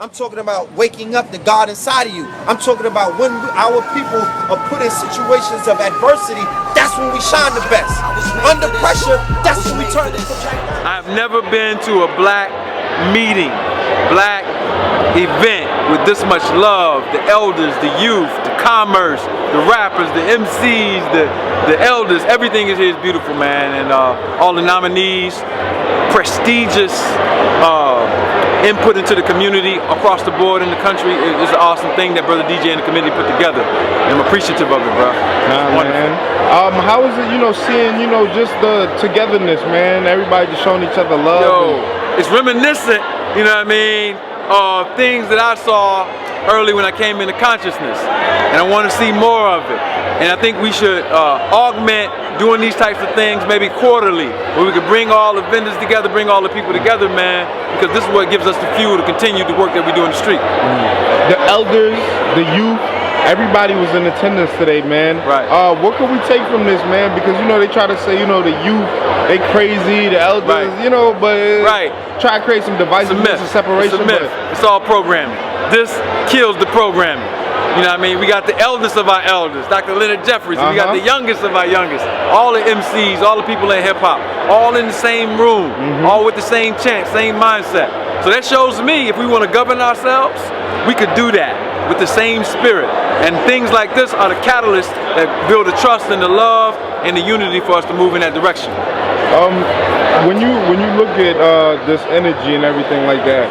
I'm talking about waking up the God inside of you. I'm talking about when our people are put in situations of adversity, that's when we shine the best. Under pressure, that's when we turn the projectile. I've never been to a black meeting, black event with this much love. The elders, the youth, the commerce, the rappers, the MCs, the elders, everything is here is beautiful, man. And all the nominees, prestigious input into the community across the board in the country. It's an awesome thing that Brother DJ and the committee put together. And I'm appreciative of it, bro. Nah, man. How is it, seeing, just the togetherness, man? Everybody just showing each other love. Yo, it's reminiscent, you know what I mean, of things that I saw early when I came into consciousness. And I want to see more of it. And I think we should augment doing these types of things maybe quarterly, where we could bring all the vendors together, bring all the people together, man, because this is what gives us the fuel to continue the work that we do in the street. The elders, the youth, everybody was in attendance today, man. Right. What can we take from this, man? Because, they try to say, the youth, they crazy, the elders, right. But right. Try to create some divisiveness and separation. It's a myth. It's all programming. This kills the programming. You know what I mean? We got the eldest of our elders, Dr. Leonard Jeffries, and we got the youngest of our youngest. All the MCs, all the people in hip-hop, all in the same room, all with the same chant, same mindset. So that shows me if we want to govern ourselves, we could do that with the same spirit. And things like this are the catalysts that build the trust and the love and the unity for us to move in that direction. When you look at this energy and everything like that,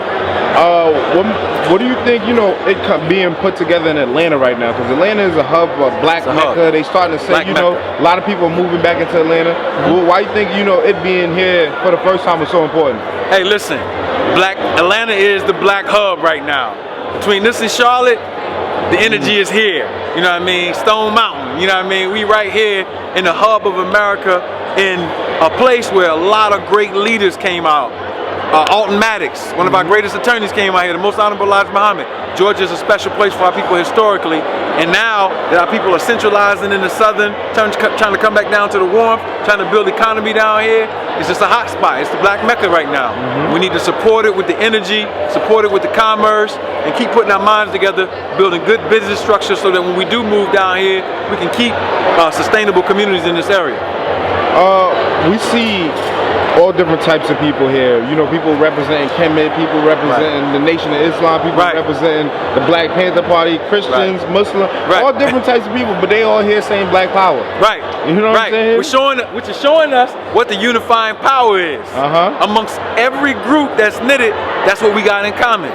what do you think, it being put together in Atlanta right now? Because Atlanta is a hub of black mecca. They starting to say, a lot of people are moving back into Atlanta. Well, why do you think, it being here for the first time is so important? Hey, listen, Atlanta is the black hub right now. Between this and Charlotte, the energy is here. You know what I mean? Stone Mountain, you know what I mean? We right here in the hub of America, in a place where a lot of great leaders came out. Alton Maddox, one of our greatest attorneys, came out here, the most honorable Elijah Muhammad. Georgia is a special place for our people historically, and now that our people are centralizing in the southern, trying to come back down to the warmth, trying to build economy down here, it's just a hot spot. It's the black mecca right now. We need to support it with the energy, support it with the commerce, and keep putting our minds together, building good business structure so that when we do move down here, we can keep sustainable communities in this area. We see all different types of people here. People representing Kemet, people representing the Nation of Islam, people representing the Black Panther Party, Christians, Muslims, all different types of people, but they all here saying black power. Right. You know what I'm saying? Which is showing us what the unifying power is. Amongst every group that's knitted, that's what we got in common.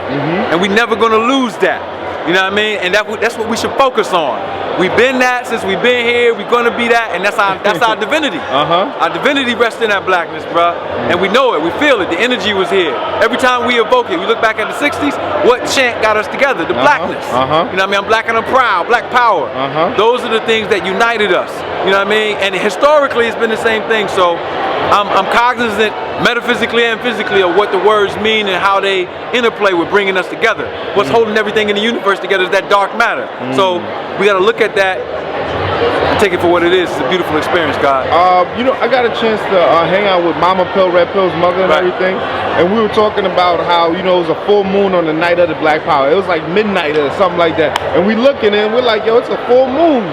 And we never gonna lose that. You know what I mean? And that's what we should focus on. We've been that since we've been here. We're gonna be that, and that's our divinity. Our divinity rests in that blackness, bro. And we know it. We feel it. The energy was here. Every time we evoke it, we look back at the '60s. What chant got us together? The blackness. You know what I mean? I'm black and I'm proud. Black power. Those are the things that united us. You know what I mean? And historically, it's been the same thing. So I'm cognizant metaphysically and physically of what the words mean and how they interplay with bringing us together. What's holding everything in the universe together is that dark matter. So we got to look at that and take it for what it is. It's a beautiful experience, God. I got a chance to hang out with Mama Pill, Red Pill's mother and everything, and we were talking about how, it was a full moon on the night of the Black Power. It was like midnight or something like that, and we looking and we're like, yo, it's a full moon.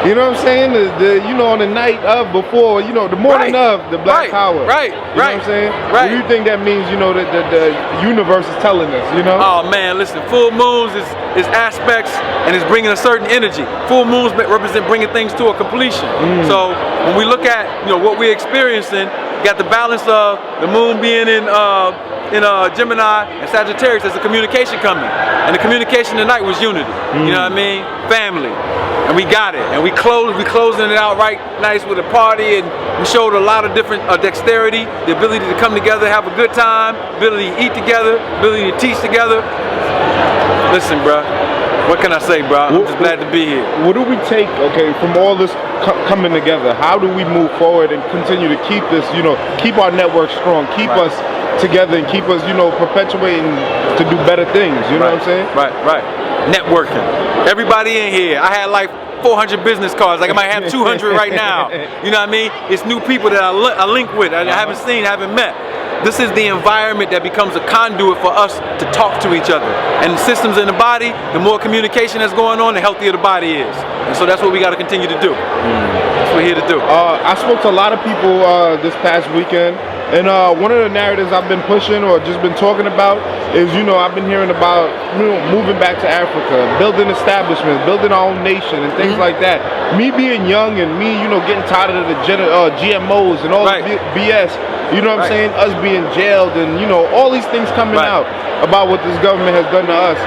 You know what I'm saying? On the night of before, the morning of the Black Power. You know what I'm saying? What do you think that means, that the universe is telling us, Oh man, listen, full moons is aspects and it's bringing a certain energy. Full moons represent bringing things to a completion. So when we look at, what we're experiencing, you got the balance of the moon being in Gemini and Sagittarius. There's a communication coming, and the communication tonight was unity. You know what I mean? Family. And we got it, and we closing it out right nice with a party, and we showed a lot of different dexterity, the ability to come together, have a good time, ability to eat together, ability to teach together. Listen, bro, what can I say, bro? I'm just glad to be here. What do we take, from all this coming together? How do we move forward and continue to keep this, keep our network strong, keep us together, and keep us, perpetuating to do better things? You know what I'm saying? Right. Networking. Everybody in here. I had like 400 business cards. Like I might have 200 right now. You know what I mean? It's new people that I link with. I haven't seen, haven't met. this is the environment that becomes a conduit for us to talk to each other. And the systems in the body, the more communication that's going on, the healthier the body is. And so that's what we got to continue to do. That's what we're here to do. I spoke to a lot of people this past weekend, and one of the narratives I've been pushing or just been talking about is, I've been hearing about moving back to Africa, building establishments, building our own nation and things like that. Me being young and me, getting tired of the GMOs and all the BS, you know what I'm saying? Us being jailed and, all these things coming out about what this government has done to us.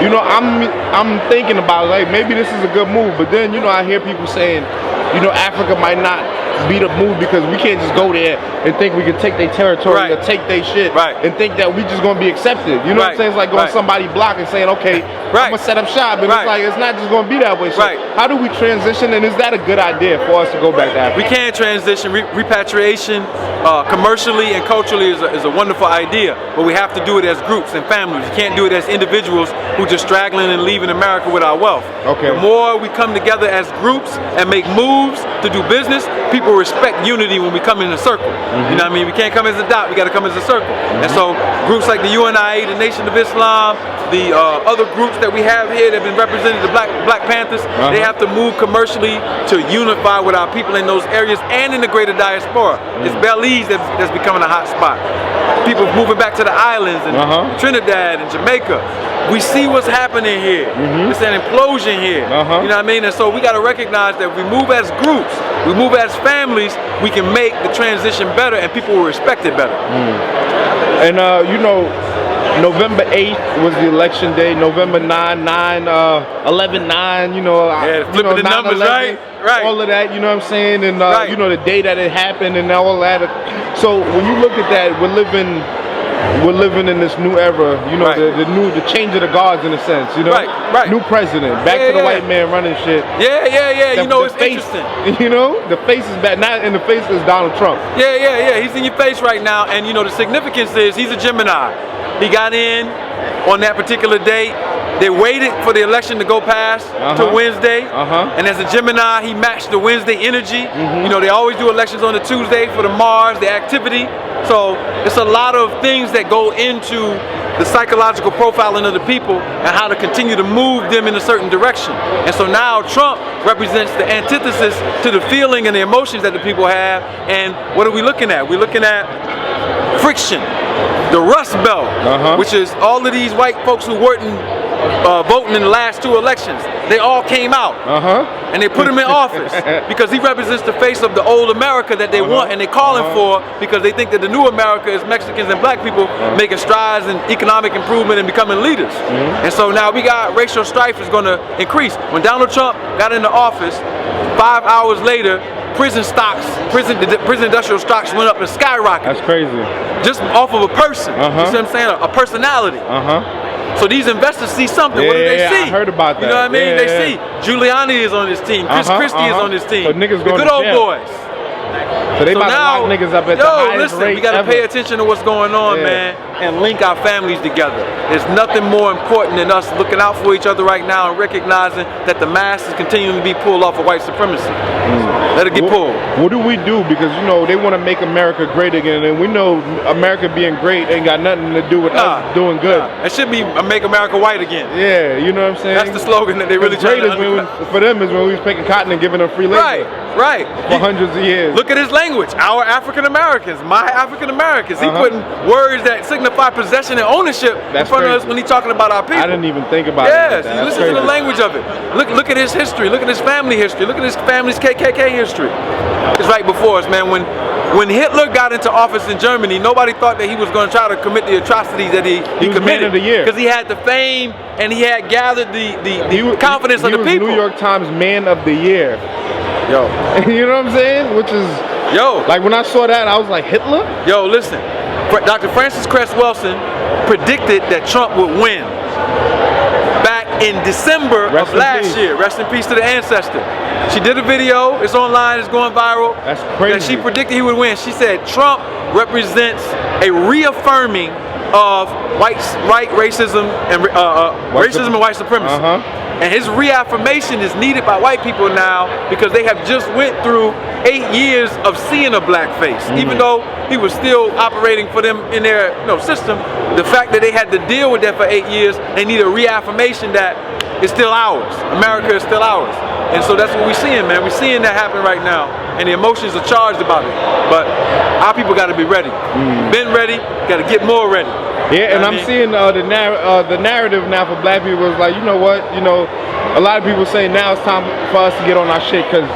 I'm thinking about like maybe this is a good move, but then I hear people saying, Africa might not be the move because we can't just go there and think we can take their territory or take their shit and think that we just gonna be accepted. You know what I'm saying? It's like going somebody's block and saying, okay, I'm gonna set up shop, and it's like it's not just gonna be that way. So how do we transition, and is that a good idea for us to go back to Africa? We can transition. Repatriation commercially and culturally is a wonderful idea, but we have to do it as groups and families. You can't do it as individuals who just straggling and leaving America with our wealth. The more we come together as groups and make moves to do business, people respect unity when we come in a circle. You know what I mean? We can't come as a dot, we got to come as a circle. And so groups like the UNIA, the Nation of Islam, the other groups that we have here that have been represented, the Black Panthers, they have to move commercially to unify with our people in those areas and in the greater diaspora. It's Belize that's becoming a hot spot. People moving back to the islands and Trinidad and Jamaica. We see what's happening here. It's an implosion here. You know what I mean? And so we got to recognize that if we move as groups, we move as families, we can make the transition better and people will respect it better. And November 8th was the election day. November 9, 11/9, flipping the numbers, right? All of that, you know what I'm saying? And the day that it happened and all that. So when you look at that, we're living in this new era, the change of the guards in a sense, new president, back to the white man running shit. It's interesting. The face is back, not in the face is Donald Trump. He's in your face right now, and the significance is he's a Gemini. He got in on that particular date. They waited for the election to go past to Wednesday, and as a Gemini, he matched the Wednesday energy. They always do elections on the Tuesday for the Mars, the activity. So it's a lot of things that go into the psychological profiling of the people and how to continue to move them in a certain direction. And so now Trump represents the antithesis to the feeling and the emotions that the people have. And what are we looking at? We're looking at friction, the Rust Belt, which is all of these white folks who weren't voting in the last two elections. They all came out and they put him in office because he represents the face of the old America that they want and they calling for, because they think that the new America is Mexicans and black people making strides in economic improvement and becoming leaders. And so now we got racial strife is going to increase. When Donald Trump got into office, 5 hours later, prison industrial stocks went up and skyrocketed. That's crazy. Just off of a person. You see what I'm saying? A personality. So these investors see something. What do they see? I heard about that. You know what I mean? They see Giuliani is on this team. Chris Christie is on this team. So niggas the going good to old jail. boys. So they about to lock niggas up at the highest rate we gotta pay attention to what's going on, man, and link our families together. There's nothing more important than us looking out for each other right now and recognizing that the mask is continuing to be pulled off of white supremacy. Let it get pulled. What do we do? Because they want to make America great again, and we know America being great ain't got nothing to do with us doing good. It should be make America white again. Yeah, you know what I'm saying? That's the slogan that they really try to for them is when we was picking cotton and giving them free labor. Right. For hundreds of years. Look at his language. Our African Americans, my African Americans. He putting words that signify possession and ownership in front of us when he's talking about our people. I didn't even think about it. Yes, you listen to the language of it. Look at his history. Look at his family history. Look at his family's KKK history. It's right before us, man. When Hitler got into office in Germany, nobody thought that he was going to try to commit the atrocities that he committed. Man of the year. Because he had the fame and he had gathered the confidence of the people. He was New York Times Man of the Year. Yo. You know what I'm saying? Which is, like when I saw that, I was like, Hitler? Yo, listen. Dr. Frances Cress Welsing predicted that Trump would win back in December of last year. Rest in peace to the ancestor. She did a video, it's online, it's going viral. That's crazy. That she predicted he would win. She said Trump represents a reaffirming of white racism and racism and white supremacy. And his reaffirmation is needed by white people now because they have just went through 8 years of seeing a black face. Even though he was still operating for them in their system. The fact that they had to deal with that for 8 years, they need a reaffirmation that it's still ours. America is still ours. And so that's what we're seeing, man. We're seeing that happen right now. And the emotions are charged about it. But our people got to be ready. Been ready, got to get more ready. Yeah, and I'm seeing the narrative now for black people is like, you know what, a lot of people say now it's time for us to get on our shit because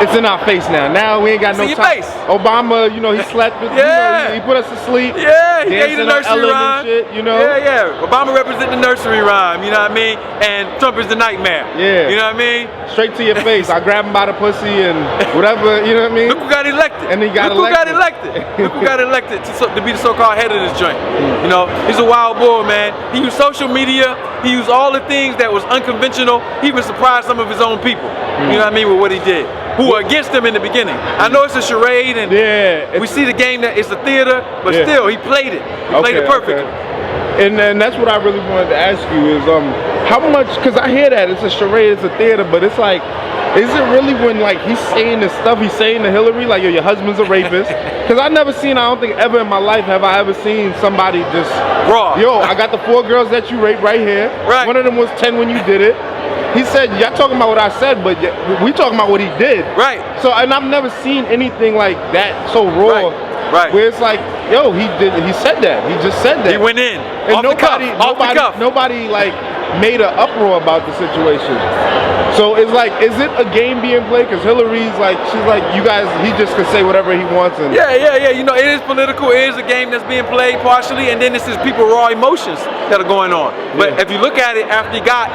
it's in our face now. Now we ain't got no time. Obama, he slept with, he put us to sleep. Yeah, he gave the nursery rhyme. Shit, Yeah. Obama represents the nursery rhyme, you know what I mean? And Trump is the nightmare. Yeah. You know what I mean? Straight to your face. I grab him by the pussy and whatever, you know what I mean? Look who got elected. And he got Look elected. Look who got elected to be the so-called head of this joint. He's a wild boy, man. He used social media. He used all the things that was unconventional. He even surprised some of his own people. You know what I mean, with what he did. Who were against him in the beginning. I know it's a charade and we see the game that it's a theater, but still, he played it. He played it perfectly. And that's what I really wanted to ask you is how much, because I hear that it's a charade, it's a theater, but it's like, is it really when he's saying the stuff he's saying to Hillary, like, yo, your husband's a rapist? Because I don't think ever in my life have I ever seen somebody just, raw. Yo, I got the 4 girls that you raped right here. Right. One of them was 10 when you did it. He said, y'all talking about what I said, but we talking about what he did. Right. So, and I've never seen anything like that so raw. Right. Where it's like, yo, he said that. He just said that. He went in. And nobody like made an uproar about the situation. So it's like, is it a game being played? Because Hillary's like, she's like, you guys, he just can say whatever he wants. And yeah. It is political. It is a game that's being played partially, and then this is people raw emotions that are going on. But if you look at it after he got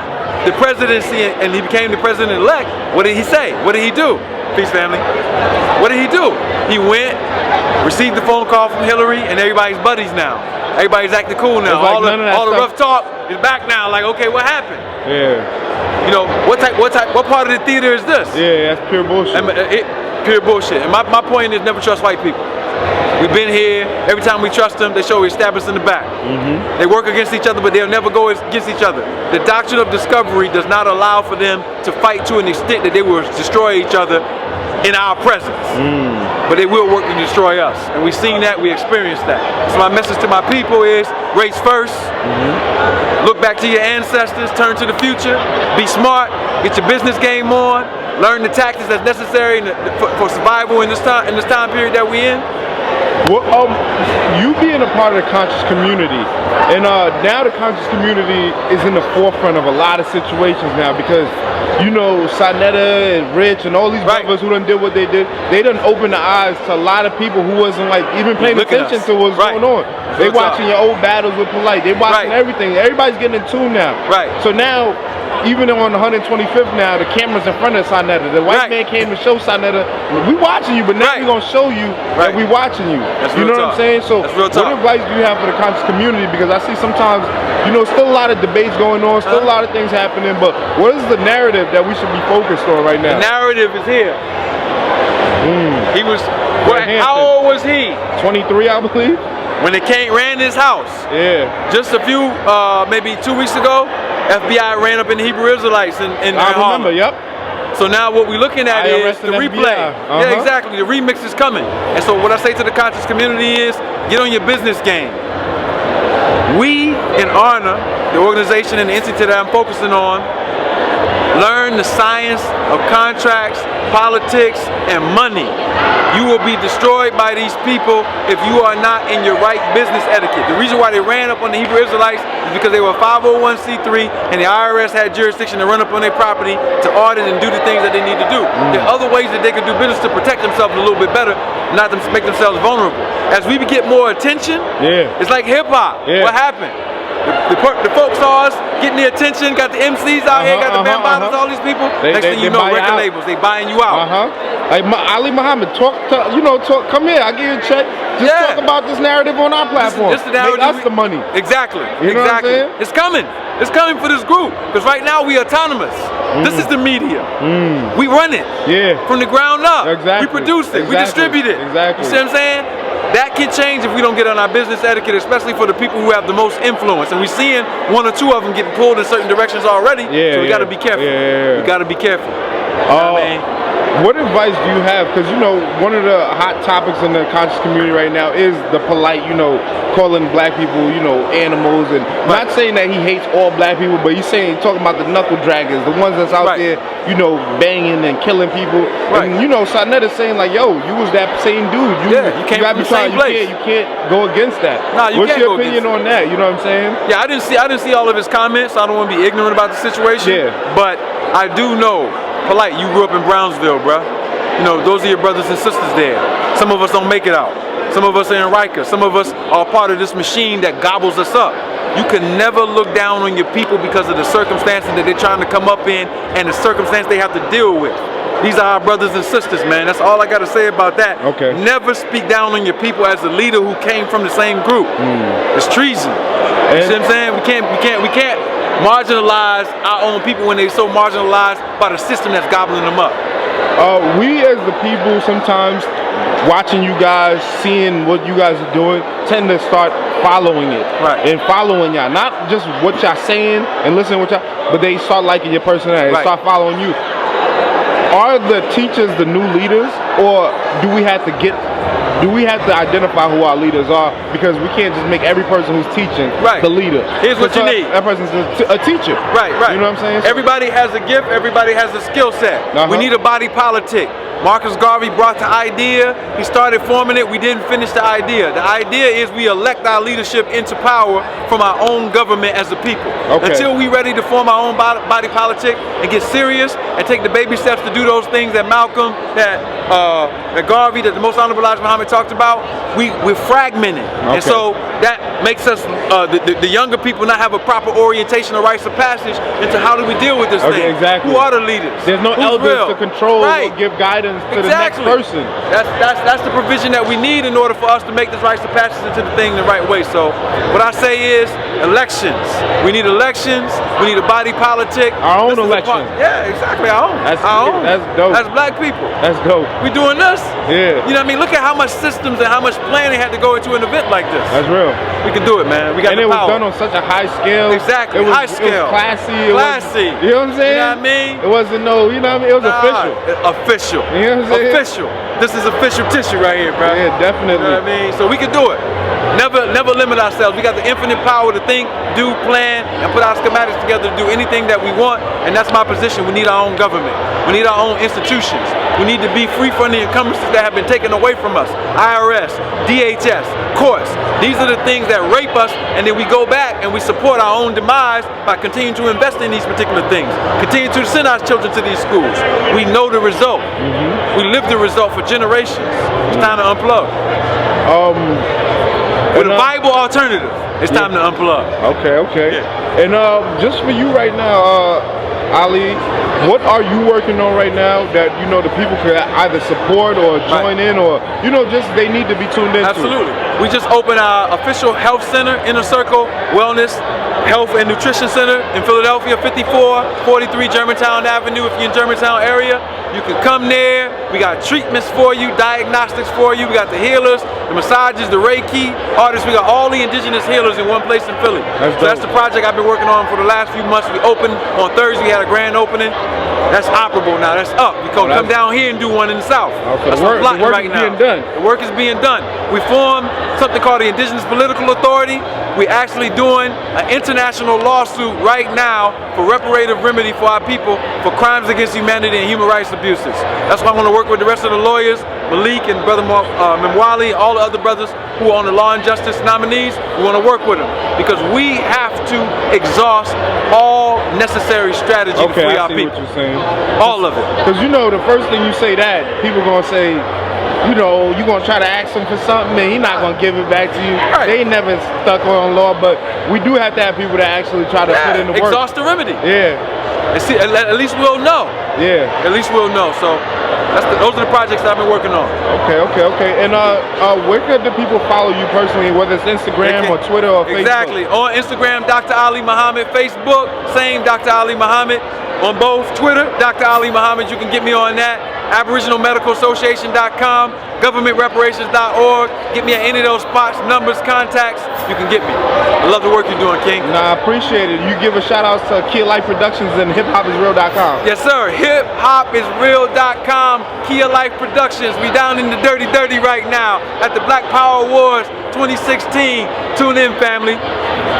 the presidency and he became the president-elect, what did he say? What did he do? Peace, family. What did he do? He went, received the phone call from Hillary, and everybody's buddies now. Everybody's acting cool now. Like all the rough talk is back now. Like, okay, what happened? Yeah. What part of the theater is this? Yeah, that's pure bullshit. Pure bullshit. And my point is never trust white people. We've been here. Every time we trust them, they show we stab us in the back. They work against each other, but they'll never go against each other. The doctrine of discovery does not allow for them to fight to an extent that they will destroy each other in our presence. But they will work to destroy us. And we've seen that, we experienced that. So my message to my people is race first. Look back to your ancestors, turn to the future, be smart, get your business game on, learn the tactics that's necessary for survival in this time period that we're in. Well, you being a part of the conscious community, and now the conscious community is in the forefront of a lot of situations now because, Sanetta and Rich and all these brothers who done did what they did, they done opened the eyes to a lot of people who wasn't even paying attention to what's going on. They watching your old battles with Polight. They watching everything. Everybody's getting in tune now. So now, even on 125th now, the camera's in front of Sanetta. The white man came to show Sanetta, we watching you, but now we're going to show you that we watching you. That's you know what I'm saying? So what advice do you have for the conscious community? Because I see sometimes, still a lot of debates going on, still a lot of things happening, but what is the narrative that we should be focused on right now? The narrative is here. He was, how old was he? 23, I believe. When they ran his house. Yeah. Just a few, maybe 2 weeks ago, FBI ran up in the Hebrew Israelites in I remember, yep. So now what we're looking at is the replay. Yeah, exactly. The remix is coming. And so what I say to the conscious community is, get on your business game. We in ARNA, the organization and the entity that I'm focusing on, learn the science of contracts, politics, and money. You will be destroyed by these people if you are not in your right business etiquette. The reason why they ran up on the Hebrew Israelites is because they were 501c3 and the IRS had jurisdiction to run up on their property to audit and do the things that they need to do. There are other ways that they could do business to protect themselves a little bit better, not to make themselves vulnerable. As we get more attention, it's like hip hop. What happened? The folk saw us getting the attention, got the MCs out here, got the Bambadas, all these people. Next thing you know, record labels, they buying you out. Like Ali Muhammad, talk, come here, I'll give you a check. Just talk about this narrative on our platform. This the narrative. Make us the money. Exactly. You know what I'm saying? It's coming. It's coming for this group. Because right now we autonomous. This is the media. We run it. From the ground up. Exactly. We produce it. We distribute it. Exactly. You see what I'm saying? That can change if we don't get on our business etiquette, especially for the people who have the most influence. And we're seeing 1 or 2 of them getting pulled in certain directions already. So we got to be careful. We got to be careful. You know what I mean? What advice do you have? Because, you know, one of the hot topics in the conscious community right now is the polite, you know, calling black people, you know, animals. And not saying that he hates all black people, but he's talking about the knuckle draggers, the ones that's out there, you know, banging and killing people. And, you know, Sonnet is saying, like, yo, you was that same dude. You came from the same place. You can't go against that. Nah, What's your opinion on that? You know what I'm saying? Yeah, I didn't see all of his comments, so I don't want to be ignorant about the situation. Yeah. But I do know, Polight, you grew up in Brownsville, bruh. You know, those are your brothers and sisters there. Some of us don't make it out. Some of us are in Riker. Some of us are part of this machine that gobbles us up. You can never look down on your people because of the circumstances that they're trying to come up in and the circumstance they have to deal with. These are our brothers and sisters, man. That's all I got to say about that. Okay. Never speak down on your people as a leader who came from the same group. It's treason. You see what I'm saying? We can't marginalize our own people when they're so marginalized by the system that's gobbling them up. We as the people sometimes watching you guys, seeing what you guys are doing, tend to start following it. And following y'all. Not just what y'all saying and listening to what y'all, but they start liking your personality. They start following you. Are the teachers the new leaders, or do we have to identify who our leaders are? Because we can't just make every person who's teaching the leader. Here's what you need. That person's a teacher. Right. You know what I'm saying? Everybody has a gift. Everybody has a skill set. We need a body politic. Marcus Garvey brought the idea. He started forming it. We didn't finish the idea. The idea is we elect our leadership into power from our own government as a people. Until we're ready to form our own body politic and get serious and take the baby steps to do those things that Malcolm, that Garvey, that the Most Honorable Elijah Muhammad talked about, we're fragmented. And so that makes us, the younger people, not have a proper orientation or rites of passage into how do we deal with this thing. Who are the leaders? There's no elders to control or give guidance to the next person. That's the provision that we need in order for us to make this rites of passage into the thing the right way. So what I say is elections. We need elections. We need a body politic. Our own elections. Yeah, exactly. Our own. That's dope. As black people. That's dope. We doing this. Yeah. You know what I mean? Look at how much systems and how much planning had to go into an event like this. That's real. We can do it, man. We got the power. And it was done on such a high scale. Exactly. High scale. It was classy. Classy. You know what I'm saying? You know what I mean? It wasn't you know what I mean? It was official. Official. You know what I'm saying? Official. This is official tissue right here, bro. Yeah, definitely. You know what I mean? So we can do it. Never limit ourselves. We got the infinite power to think, do, plan, and put our schematics together to do anything that we want. And that's my position. We need our own government. We need our own institutions. We need to be free from the encumbrances that have been taken away from us. IRS, DHS, courts. These are the things that rape us, and then we go back and we support our own demise by continuing to invest in these particular things. Continue to send our children to these schools. We know the result. We live the result for generations. It's time to unplug. With a viable alternative, it's time to unplug. Okay. Yeah. And just for you right now, Ali, what are you working on right now that you know the people could either support or join in, or you know just they need to be tuned into? Absolutely. We just opened our official health center, Inner Circle Wellness, Health and Nutrition Center in Philadelphia, 5443 Germantown Avenue. If you're in Germantown area, you can come there. We got treatments for you, diagnostics for you. We got the healers, the massages, the Reiki artists. We got all the indigenous healers in one place in Philly. That's the project I've been working on for the last few months. We opened on Thursday. We had a grand opening. That's operable now. That's up. We can come down here and do one in the South. That's the work is being done. The work is being done. We formed something called the Indigenous Political Authority. We're actually doing an international lawsuit right now for reparative remedy for our people for crimes against humanity and human rights abuses. That's why I want to work with the rest of the lawyers, Malik and Brother Memwali, all the other brothers who are on the law and justice nominees. We want to work with them because we have to exhaust all necessary strategy to free our people. What you're saying. All of it. Because you know the first thing you say that, people are going to say, you know, you're going to try to ask him for something and he's not going to give it back to you. They ain't never stuck on law, but we do have to have people that actually try to put in the work. Exhaust the remedy. Yeah. And see, at least we'll know. Yeah. At least we'll know. So those are the projects that I've been working on. Okay. And where could the people follow you personally, whether it's Instagram or Twitter or Facebook? Exactly. On Instagram, Dr. Ali Muhammad. Facebook, same Dr. Ali Muhammad. On both Twitter, Dr. Ali Muhammad. You can get me on that. aboriginalmedicalassociation.com, governmentreparations.org. Get me at any of those spots, numbers, contacts. You can get me. I love the work you're doing, King. Nah, I appreciate it. You give a shout out to Kia Life Productions and hiphopisreal.com. Yes, sir. hiphopisreal.com, Kia Life Productions. We down in the dirty right now at the Black Power Awards 2016. Tune in, family.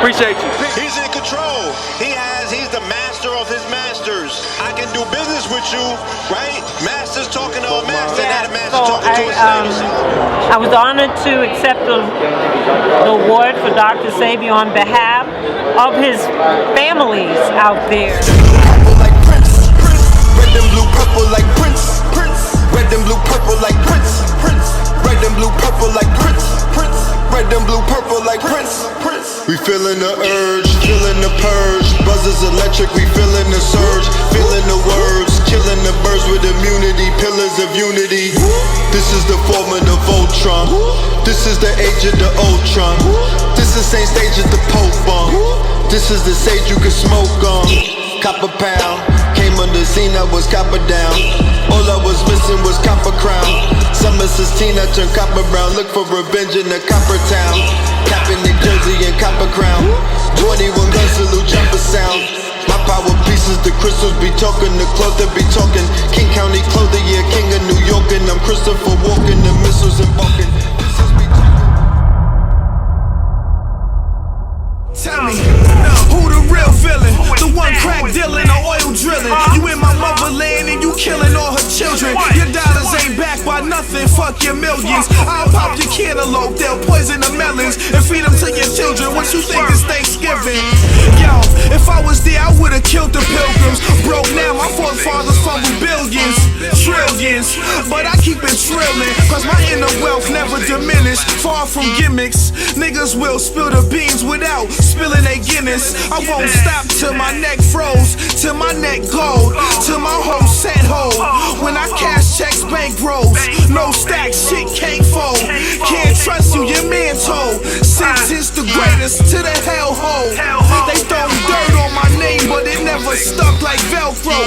Appreciate you. He's in control. He's the master of his masters. I can do business with you, right? Master's talking to a master, not a master talking to a slave. I was honored to accept the award for Dr. Savior on behalf of his families out there. Purple like Prince, red and blue purple like Prince, red and blue purple like Prince, red and blue purple like Prince, red and blue purple like Prince. We feeling the urge, feeling the purge. Buzzers electric, we feeling the surge, feeling the words, killing the birds with immunity, pillars of unity. This is the formula of Voltron. This is the age of the Ultron. This is same stage as the Pope bomb. This is the sage you can smoke on. Copper pound, came on the scene, I was copper down. All I was missing was copper crown. Summer 16, I turned copper brown. Look for revenge in the copper town. Capping New Jersey and copper crown. 21 guns, salute jumper sound. My power pieces, the crystals be talking, the cloth that be talking. King County clothing, yeah, king of New York. And I'm Christopher walking, the missiles embarking. Tell me, who the real villain? The one crack dealing or oil drilling. You in my motherland and you killing all her children. Your dollars ain't backed by nothing, fuck your millions. I'll pop your cantaloupe, they'll poison the melons and feed them to your children. What you think is Thanksgiving? Yo, if I was there, I would've killed the pilgrims. Broke now, my forefathers fumbled billions, trillions. But I keep it trilling, cause my inner wealth never diminished. Far from gimmicks, niggas will spill the beans without spilling they Guinness. I won't stop till my neck froze, till my neck gold, till my whole set hold. When I cash checks, bank rolls, no stack, shit can't fold. Can't trust you, your man told. Since it's the greatest to the hellhole. They throw dirt on my name, but it never stuck like Velcro.